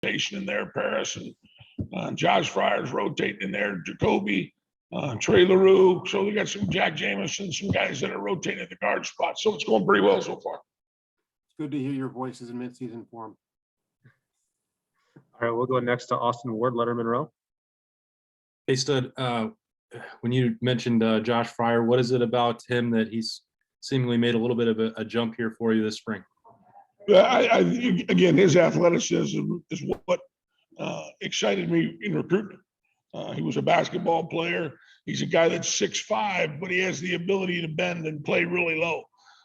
rotation in there, Paris and Josh Fryer's rotating in there, Jacoby, Trey LaRue. So we got some Jack Jamison, some guys that are rotating at the guard spot. So it's going pretty well so far. It's good to hear your voices in midseason form. All right, we'll go next to Austin Ward, Letterman Row. Hey, Stud, when you mentioned Josh Fryer, what is it about him that he's seemingly made a little bit of a jump here for you this spring? Yeah, again, his athleticism is what excited me in recruitment. He was a basketball player. He's a guy that's 6'5", but he has the ability to bend and play really low.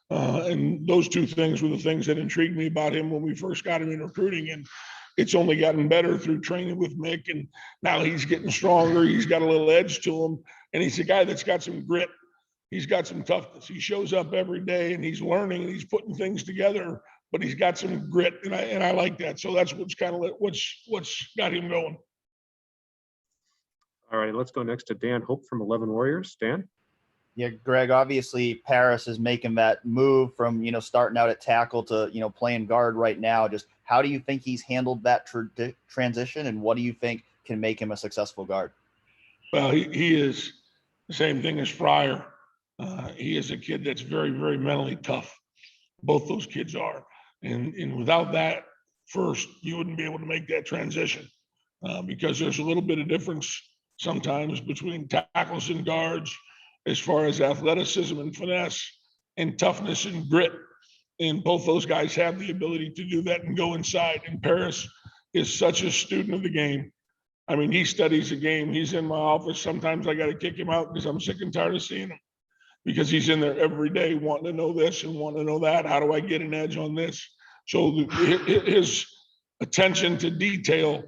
And those two things were the things that intrigued me about him when we first got him in recruiting. And it's only gotten better through training with Mick. And now he's getting stronger. He's got a little edge to him. And he's a guy that's got some grit. He's got some toughness. He shows up every day and he's learning and he's putting things together, but he's got some grit. And I like that. So that's what's kind of what's got him going. All right, let's go next to Dan Hope from 11 Warriors. Dan? Yeah, Greg, obviously Paris is making that move from, starting out at tackle to, playing guard right now. Just how do you think he's handled that transition, and what do you think can make him a successful guard? Well, he is the same thing as Fryer. He is a kid that's very, very mentally tough. Both those kids are. And without that, first, you wouldn't be able to make that transition because there's a little bit of difference sometimes between tackles and guards as far as athleticism and finesse and toughness and grit. And both those guys have the ability to do that and go inside. And Paris is such a student of the game. I mean, he studies the game. He's in my office. Sometimes I got to kick him out because I'm sick and tired of seeing him, because he's in there every day wanting to know this and wanting to know that. How do I get an edge on this? So his attention to detail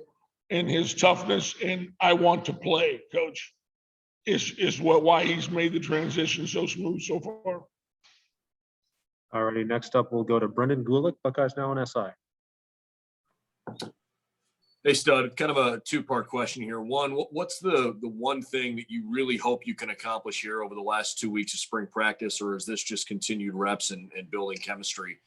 and his toughness and I want to play, coach, is why he's made the transition so smooth so far. All righty, next up, we'll go to Brendan Gulick, Buckeyes Now on SI. Hey, Stud, kind of a two-part question here. One, what's the one thing that you really hope you can accomplish here over the last 2 weeks of spring practice, or is this just continued reps and building chemistry?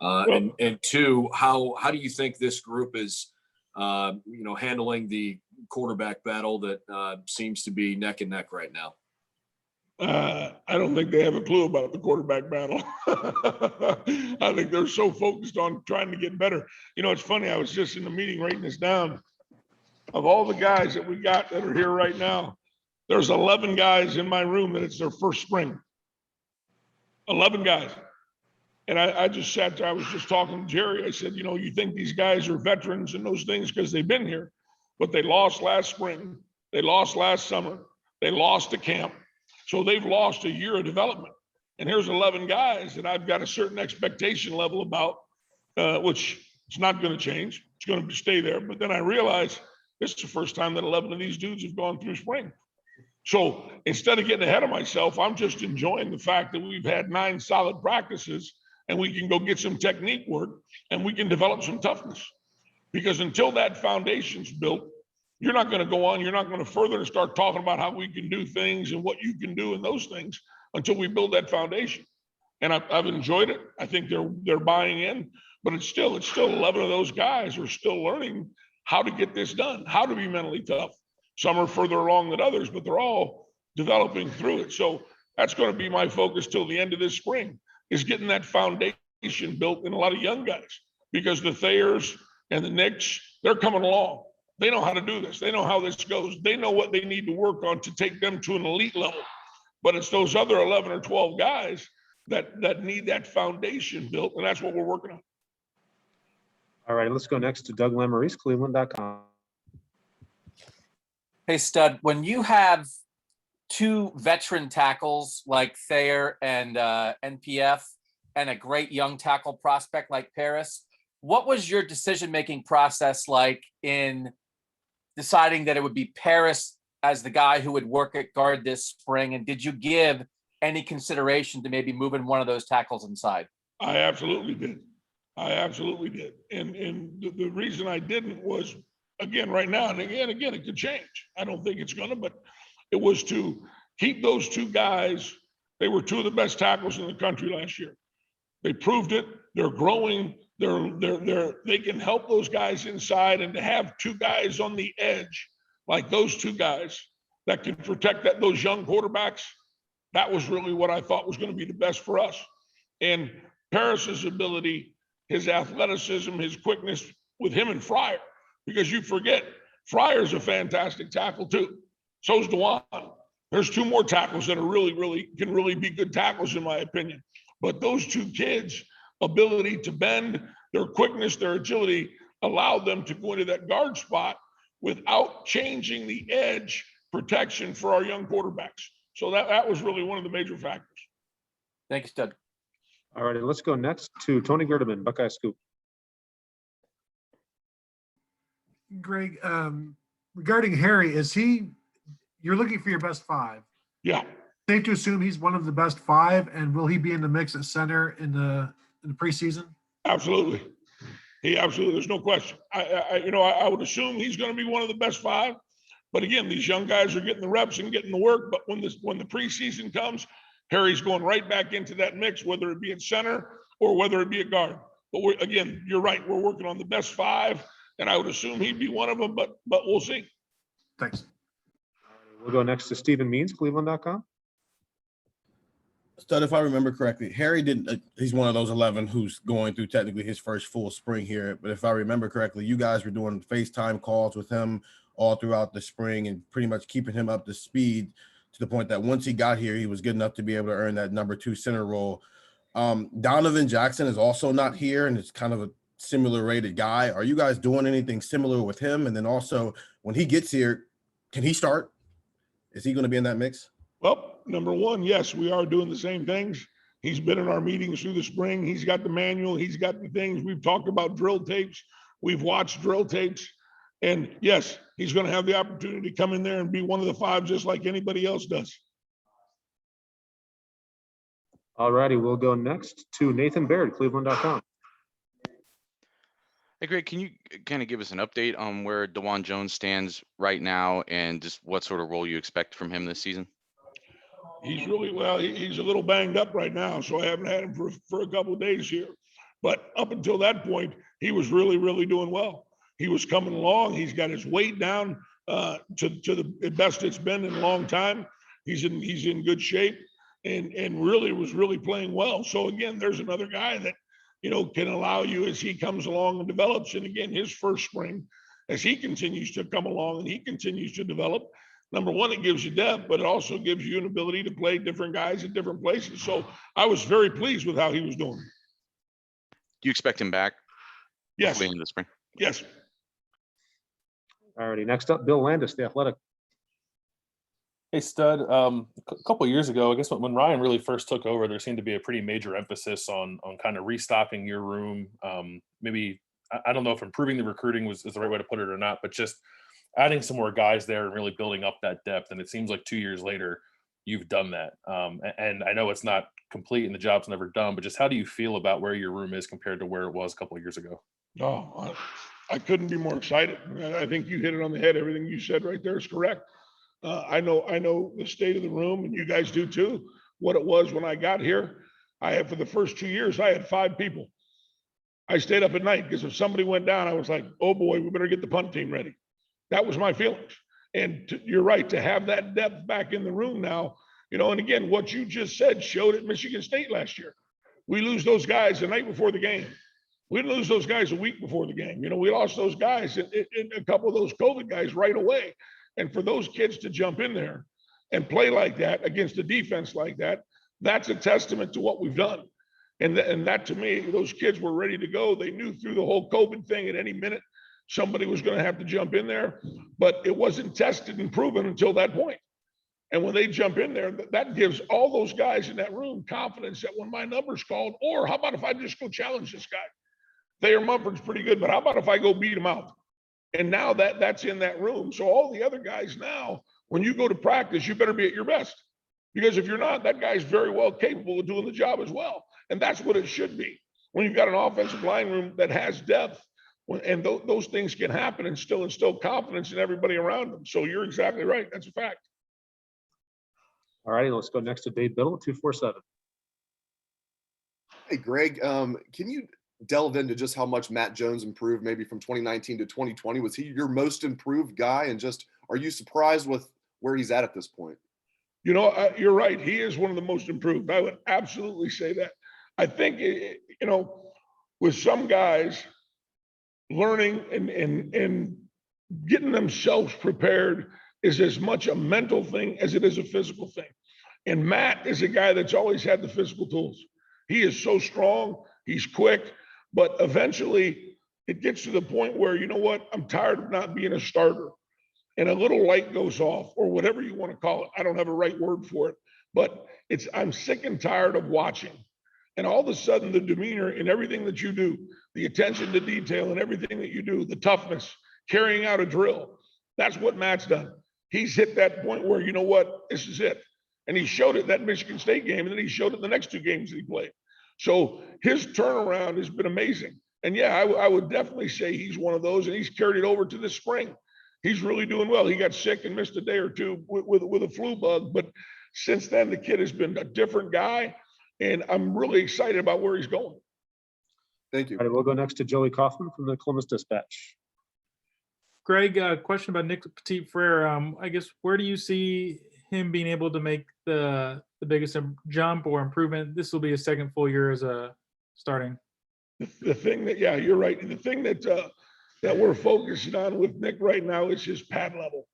And two, how do you think this group is, handling the quarterback battle that seems to be neck and neck right now? I don't think they have a clue about the quarterback battle. I think they're so focused on trying to get better. It's funny. I was just in the meeting writing this down. Of all the guys that we got that are here right now, there's 11 guys in my room that it's their first spring. 11 guys. And I just sat there. I was just talking to Jerry. I said, you think these guys are veterans and those things because they've been here, but they lost last spring. They lost last summer. They lost to camp. So they've lost a year of development. And here's 11 guys that I've got a certain expectation level about, which it's not going to change. It's going to stay there. But then I realized this is the first time that 11 of these dudes have gone through spring. So instead of getting ahead of myself, I'm just enjoying the fact that we've had 9 solid practices and we can go get some technique work and we can develop some toughness. Because until that foundation's built, you're not going to go on. You're not going to further start talking about how we can do things and what you can do and those things until we build that foundation. And I've enjoyed it. I think they're buying in, but it's still 11 of those guys are still learning how to get this done, how to be mentally tough. Some are further along than others, but they're all developing through it. So that's going to be my focus till the end of this spring, is getting that foundation built in a lot of young guys, because the Thayers and the Knicks, they're coming along. They know how to do this. They know how this goes. They know what they need to work on to take them to an elite level. But it's those other 11 or 12 guys that need that foundation built, and that's what we're working on. All right, let's go next to Doug Lamarice, Cleveland.com. Hey, Stud, when you have 2 veteran tackles like Thayer and NPF and a great young tackle prospect like Paris, what was your decision-making process like in deciding that it would be Paris as the guy who would work at guard this spring? And did you give any consideration to maybe moving one of those tackles inside? I absolutely did. And the reason I didn't was, again, right now, and again, it could change. I don't think it's going to, but it was to keep those 2 guys. They were 2 of the best tackles in the country last year. They proved it. They're growing. They can help those guys inside, and to have two guys on the edge, like those two guys that can protect those young quarterbacks, that was really what I thought was going to be the best for us. And Paris's ability, his athleticism, his quickness with him and Fryer, because you forget, Fryer's a fantastic tackle too. So's Dwan. There's two more tackles that are can really be good tackles in my opinion. But those two kids' ability to bend, their quickness, their agility allowed them to go into that guard spot without changing the edge protection for our young quarterbacks. So that was really one of the major factors. Thank you, Stud. All righty, let's go next to Tony Gerdeman, Buckeye Scoop. Greg, regarding Harry, you're looking for your best five. Yeah. Safe to assume he's one of the best five, and will he be in the mix at center in the preseason? Absolutely. There's no question. I would assume he's going to be one of the best five. But again, these young guys are getting the reps and getting the work. But when the preseason comes, Harry's going right back into that mix, whether it be at center or whether it be at guard. But again, you're right. We're working on the best five, and I would assume he'd be one of them. But we'll see. Thanks. We'll go next to Stephen Means, Cleveland.com. Stud, if I remember correctly, Harry didn't. He's one of those 11 who's going through technically his first full spring here. But if I remember correctly, you guys were doing FaceTime calls with him all throughout the spring and pretty much keeping him up to speed to the point that once he got here, he was good enough to be able to earn that number 2 center role. Donovan Jackson is also not here, and it's kind of a similar rated guy. Are you guys doing anything similar with him? And then also, when he gets here, can he start? Is he going to be in that mix? Well, number one, yes, we are doing the same things. He's been in our meetings through the spring. He's got the manual. He's got the things. We've talked about drill tapes. We've watched drill tapes. And yes, he's going to have the opportunity to come in there and be one of the five just like anybody else does. All righty, we'll go next to Nathan Baird, Cleveland.com. Hey, Greg, can you kind of give us an update on where Dwan Jones stands right now and just what sort of role you expect from him this season? He's really well. He's a little banged up right now, so I haven't had him for a couple of days here. But up until that point, he was really doing well. He was coming along. He's got his weight down to the best it's been in a long time. He's in good shape and really was playing well. So again, there's another guy that can allow you as he comes along and develops. And again, his first spring, as he continues to come along and he continues to develop. Number one, it gives you depth, but it also gives you an ability to play different guys at different places. So I was very pleased with how he was doing. Do you expect him back? Yes. In the spring? Yes. All righty, next up, Bill Landis, The Athletic. Hey, Stud. A couple of years ago, I guess when Ryan really first took over, there seemed to be a pretty major emphasis on kind of restocking your room. Maybe, I don't know if improving the recruiting is the right way to put it or not, but just adding some more guys there and really building up that depth. And it seems like 2 years later, you've done that. And I know it's not complete and the job's never done, but just how do you feel about where your room is compared to where it was a couple of years ago? Oh, I couldn't be more excited. I think you hit it on the head. Everything you said right there is correct. I know the state of the room, and you guys do too. What it was when I got here, for the first 2 years, I had 5 people. I stayed up at night because if somebody went down, I was like, oh boy, we better get the punt team ready. That was my feelings. And you're right, to have that depth back in the room now, and again, what you just said showed at Michigan State last year. We lose those guys the night before the game. We didn't lose those guys a week before the game. We lost those guys, and a couple of those COVID guys right away. And for those kids to jump in there and play like that against a defense like that, that's a testament to what we've done. And that to me, those kids were ready to go. They knew through the whole COVID thing at any minute, somebody was going to have to jump in there, but it wasn't tested and proven until that point. And when they jump in there, that gives all those guys in that room confidence that when my number's called, or how about if I just go challenge this guy? Thayer Munford's pretty good, but how about if I go beat him out? And now that's in that room. So all the other guys now, when you go to practice, you better be at your best. Because if you're not, that guy's very well capable of doing the job as well. And that's what it should be. When you've got an offensive line room that has depth, and those things can happen and still instill confidence in everybody around them. So you're exactly right. That's a fact. All righty, let's go next to Dave Biddle, 247. Hey, Greg, can you delve into just how much Matt Jones improved maybe from 2019 to 2020? Was he your most improved guy? And just, are you surprised with where he's at this point? You know, you're right. He is one of the most improved. I would absolutely say that. I think, with some guys learning and getting themselves prepared is as much a mental thing as it is a physical thing. And Matt is a guy that's always had the physical tools. He is so strong, he's quick, but eventually it gets to the point where, you know what, I'm tired of not being a starter. And a little light goes off, or whatever you want to call it. I don't have a right word for it, but I'm sick and tired of watching. And all of a sudden, the demeanor in everything that you do, the attention to detail and everything that you do, the toughness, carrying out a drill, that's what Matt's done. He's hit that point where, you know what, this is it. And he showed it that Michigan State game, and then he showed it the next two games that he played. So his turnaround has been amazing. And yeah, I would definitely say he's one of those, and he's carried it over to this spring. He's really doing well. He got sick and missed a day or two with a flu bug, but since then the kid has been a different guy, and I'm really excited about where he's going. Thank you. All right, we'll go next to Joey Kaufman from the Columbus Dispatch. Greg, question about Nick Petit Frere. I guess, where do you see him being able to make the biggest jump or improvement? This will be his second full year as a starting. The thing that, yeah, you're right. The thing that we're focusing on with Nick right now is his pad level.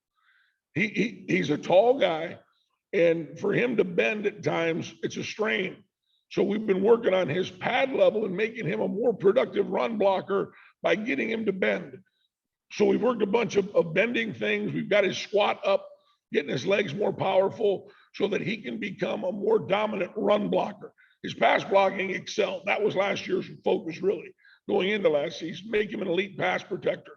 He's a tall guy, and for him to bend at times, it's a strain. So we've been working on his pad level and making him a more productive run blocker by getting him to bend. So we've worked a bunch of bending things. We've got his squat up, getting his legs more powerful so that he can become a more dominant run blocker. His pass blocking excelled. That was last year's focus, really, going into last season, make him an elite pass protector.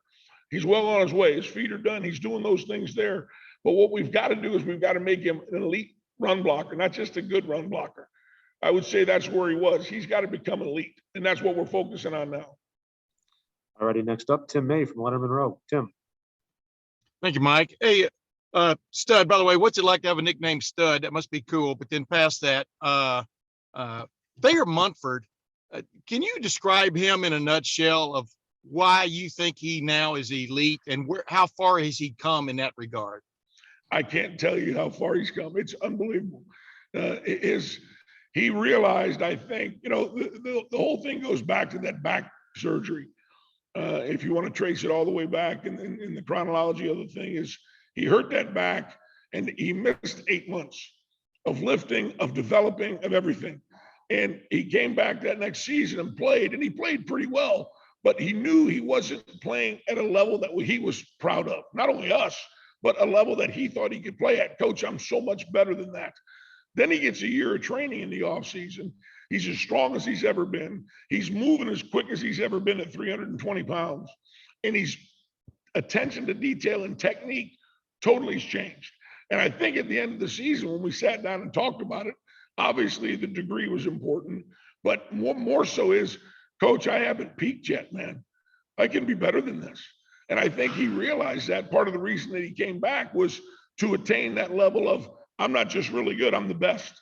He's well on his way. His feet are done. He's doing those things there. But what we've got to do is we've got to make him an elite run blocker, not just a good run blocker. I would say that's where he was. He's got to become elite, and that's what we're focusing on now. All righty, next up, Tim May from Letterman Row. Tim. Thank you, Mike. Hey, Stud, by the way, what's it like to have a nickname Stud? That must be cool. But then past that, Thayer Munford, can you describe him in a nutshell of why you think he now is elite, and how far has he come in that regard? I can't tell you how far he's come. It's unbelievable. He realized, I think, the whole thing goes back to that back surgery. If you want to trace it all the way back in the chronology of the thing, is he hurt that back and he missed 8 months of lifting, of developing, of everything. And he came back that next season and he played pretty well, but he knew he wasn't playing at a level that he was proud of. Not only us, but a level that he thought he could play at. Coach, I'm so much better than that. Then he gets a year of training in the offseason. He's as strong as he's ever been. He's moving as quick as he's ever been at 320 pounds. And he's attention to detail and technique totally has changed. And I think at the end of the season, when we sat down and talked about it, obviously the degree was important, but more so is, Coach, I haven't peaked yet, man. I can be better than this. And I think he realized that part of the reason that he came back was to attain that level of, I'm not just really good, I'm the best.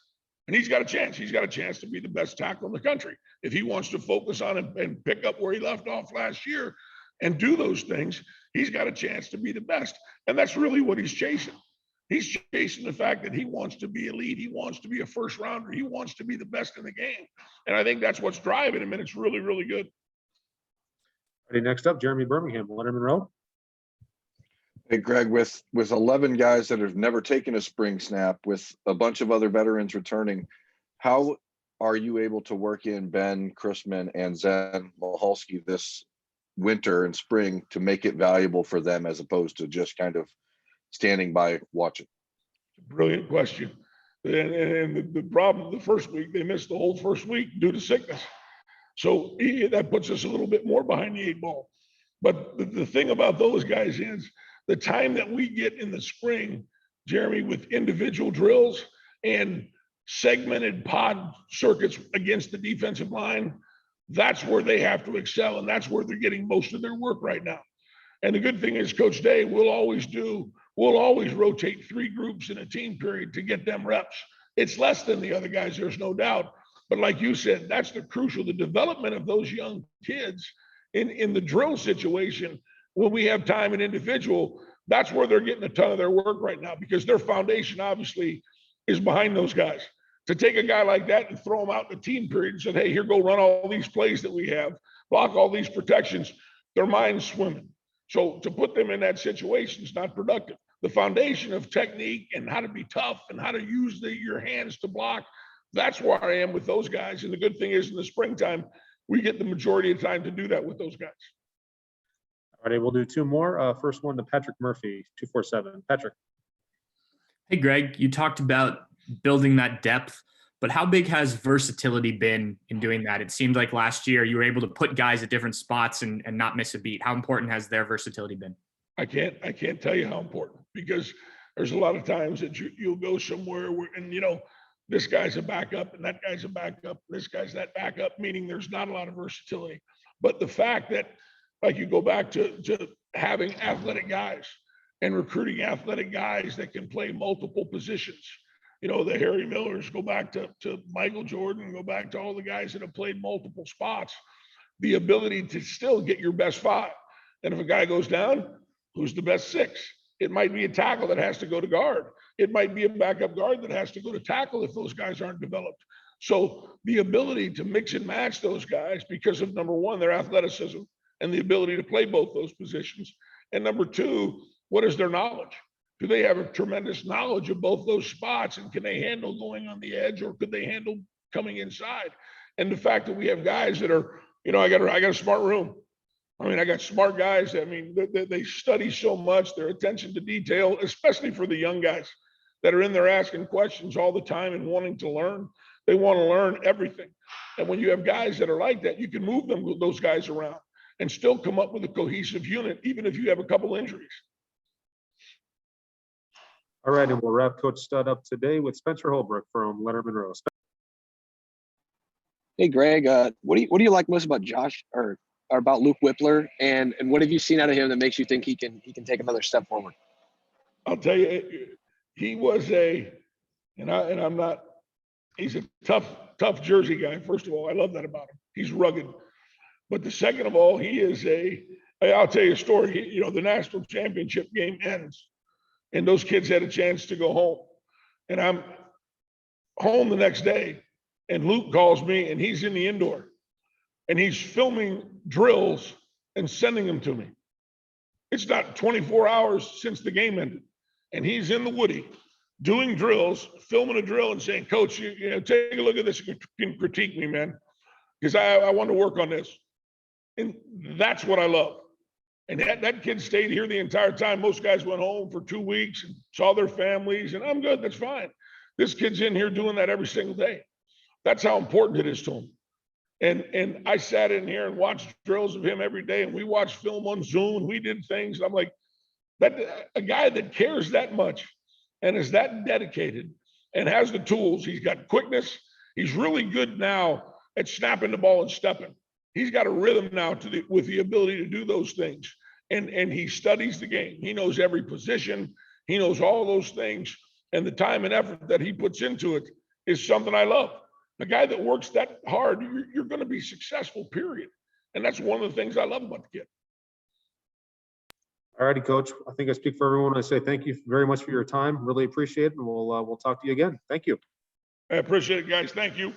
And he's got a chance. He's got a chance to be the best tackle in the country. If he wants to focus on it and pick up where he left off last year and do those things, he's got a chance to be the best. And that's really what he's chasing. He's chasing the fact that he wants to be elite. He wants to be a first rounder. He wants to be the best in the game. And I think that's what's driving him. And it's really, really good. All right, next up, Jeremy Birmingham, Letterman Row. Hey, Greg, with 11 guys that have never taken a spring snap, with a bunch of other veterans returning, how are you able to work in Ben Chrisman and Zen Mahalski this winter and spring to make it valuable for them as opposed to just kind of standing by watching? Brilliant question. And the problem, the first week, they missed the whole first week due to sickness. So that puts us a little bit more behind the 8 ball. But the thing about those guys is the time that we get in the spring, Jeremy, with individual drills and segmented pod circuits against the defensive line, that's where they have to excel. And that's where they're getting most of their work right now. And the good thing is Coach Day we'll always rotate 3 groups in a team period to get them reps. It's less than the other guys, there's no doubt. But like you said, that's the crucial, the development of those young kids in the drill situation. When we have time and individual, that's where they're getting a ton of their work right now, because their foundation obviously is behind those guys. To take a guy like that and throw him out in the team period and say, hey, here, go run all these plays that we have, block all these protections, their mind's swimming. So to put them in that situation is not productive. The foundation of technique and how to be tough and how to use your hands to block, that's where I am with those guys. And the good thing is, in the springtime, we get the majority of time to do that with those guys. All right, we'll do two more. First one to Patrick Murphy, 247. Patrick. Hey, Greg, you talked about building that depth, but how big has versatility been in doing that? It seemed like last year you were able to put guys at different spots and not miss a beat. How important has their versatility been? I can't tell you how important, because there's a lot of times that you'll go somewhere where, and this guy's a backup and that guy's a backup, this guy's that backup, meaning there's not a lot of versatility. But the fact that, like, you go back to having athletic guys and recruiting athletic guys that can play multiple positions. The Harry Millers, go back to Michael Jordan, go back to all the guys that have played multiple spots. The ability to still get your best five. And if a guy goes down, who's the best six? It might be a tackle that has to go to guard. It might be a backup guard that has to go to tackle if those guys aren't developed. So the ability to mix and match those guys, because of, number one, their athleticism and the ability to play both those positions. And number two, what is their knowledge? Do they have a tremendous knowledge of both those spots, and can they handle going on the edge, or could they handle coming inside? And the fact that we have guys that are, I got a smart room. I got smart guys. They study so much, their attention to detail, especially for the young guys that are in there asking questions all the time and wanting to learn. They want to learn everything. And when you have guys that are like that, you can move those guys around and still come up with a cohesive unit, even if you have a couple injuries. All right, and we'll wrap Coach Stud up today with Spencer Holbrook from Leonard Monroe. Hey, Greg, what do you like most about Josh or about Luke Whippler, and what have you seen out of him that makes you think he can take another step forward? I'll tell you, he was he's a tough Jersey guy. First of all, I love that about him. He's rugged. But the second of all, he is I'll tell you a story. The national championship game ends, and those kids had a chance to go home. And I'm home the next day, and Luke calls me, and he's in the indoor, and he's filming drills and sending them to me. It's not 24 hours since the game ended, and he's in the Woody doing drills, filming a drill and saying, Coach, take a look at this and critique me, man, because I want to work on this. And that's what I love. And that kid stayed here the entire time. Most guys went home for 2 weeks and saw their families, and I'm good, that's fine. This kid's in here doing that every single day. That's how important it is to him. And I sat in here and watched drills of him every day, and we watched film on Zoom, and we did things. I'm like, a guy that cares that much and is that dedicated and has the tools. He's got quickness. He's really good now at snapping the ball and stepping. He's got a rhythm now with the ability to do those things. And he studies the game. He knows every position. He knows all those things. And the time and effort that he puts into it is something I love. A guy that works that hard, you're going to be successful, period. And that's one of the things I love about the kid. All righty, Coach. I think I speak for everyone. I say thank you very much for your time. Really appreciate it. And we'll talk to you again. Thank you. I appreciate it, guys. Thank you.